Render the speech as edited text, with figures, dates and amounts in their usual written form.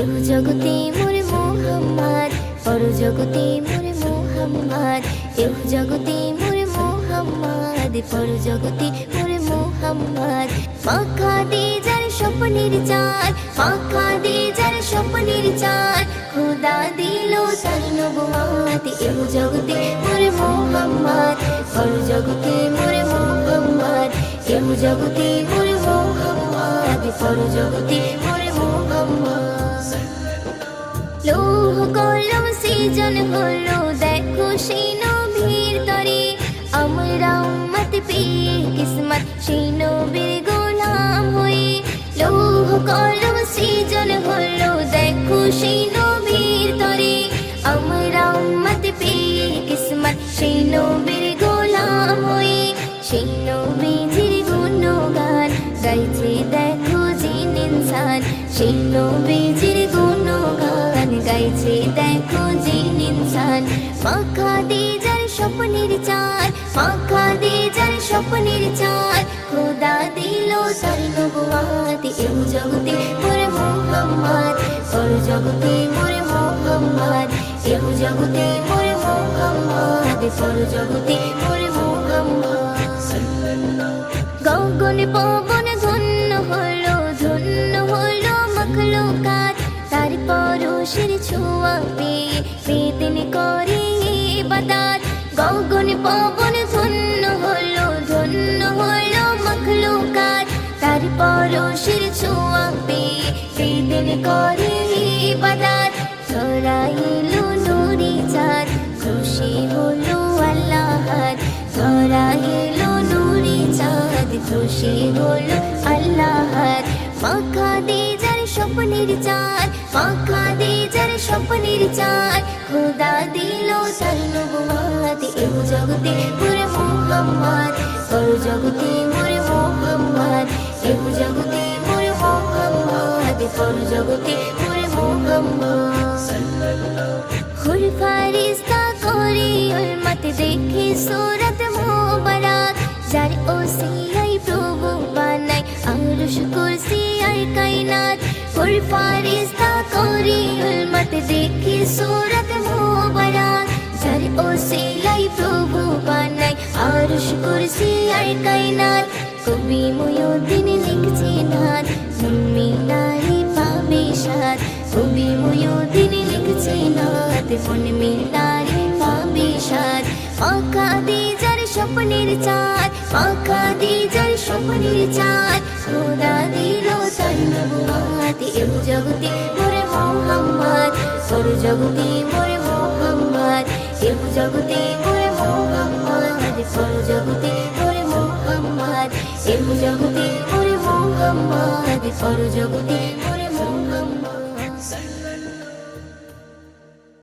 এহ জগতে মোরে মোহাম্মদ, পর জগতে মোরে মোহাম্মদ। এহ জগতে মোরে মোহাম্মদ, পর জগতে মোরে মোহাম্মদ। মাখা দে যার স্বপ্নের চাঁদ, মাখা দে যার স্বপ্নের চাঁদ, খোদা দিল তার নবুয়াত। এহ জগতে মোরে মোহাম্মদ, পর জগতে মোরে মোহাম্মদ। এহ জগতে মোরে মোহাম্মদ, পর জগতে মোরে মোহাম্মদ। লৌহ কলম সৃজন হলো দেখো সেই নবীর তরে, আমরা উম্মত পেয়ে কিসমত সেই নবীর গোলাম হয়ে। লৌহ কলম সৃজন হলো দেখো সেই নবীর তরে, আমরা উম্মত পেয়ে কিসমত সেই নবীর গোলাম হয়ে। সেই নবীজির গুণগান গাইছে দেখো জিন ইনসান, সেই নবীজির গুণগান গাইছে দেখো জিন ইনসান। মাখা দে যার স্বপ্নের চাঁদ, মাখা দে যার স্বপ্নের চাঁদ, খোদা দিল তার নবুয়াত। এহ জগতে মোরে মোহাম্মদ, পর জগতে মোরে মোহাম্মদ। এহ জগতে মোরে মোহাম্মদ, পর জগতে মোরে মোহাম্মদ। গগন পবন ধন্য হলো, ধন্য হলো মখলুকাত, তার পরশের ছোঁয়া পেয়ে বেদিন করে ইবাদত। গগন পবন ধন্য হলো, ধন্য হলো মখলুকাত, তার পরশের ছোঁয়া পেয়ে বেদিন করে ইবাদত। ধরাইলো নুরি চাঁদ, খুশি হলো আল্লাহ। ধরাইলো নুরি চাঁদ, খুশি হলো আল্লাহ। মাখা দে যার স্বপ্নের চাঁদ, মাখা দে যার স্বপ্নের চাঁদ, খোদা দিল তার নবুয়াত। এহ জগতে মোরে মোহাম্মদ, পর জগতে মোরে মোহাম্মদ। এহ জগতে মোরে মোহাম্মদ, পর জগতে মোরে মোহাম্মদ। হুর ফারিস্তা করে উম্মত দেখে সূরত মুবারক, যার ওসিয়াই প্রভু বানাই আরশ কুরসি আর কায়নাত। হুর ফারিস্তা করে উম্মত দেখে সূরত মুবারক, যার ওসিয়াই প্রভু বানাই আরশ কুরসি আর কায়নাত। কবি মুয়ুদ্দিন লিখছে নাত, মিনারে পাবে সাথ। কবি মুয়ুদ্দিন লিখছে নাত, মন মিনারে পাবে সাথ। মাখা দে যার স্বপ্নের চাঁদ, মাখা দে যার স্বপ্নের চাঁদ, খোদা দিল তার নবুয়াত। এহ জগতে মোরে মোহাম্মদ, পর জগতে মোরে মোহাম্মদ। এহ জগতে মোরে মোহাম্মদ, পর জগতে মোরে মোহাম্মদ। এহ জগতে মোরে মোহাম্মদ, পর জগতে মোরে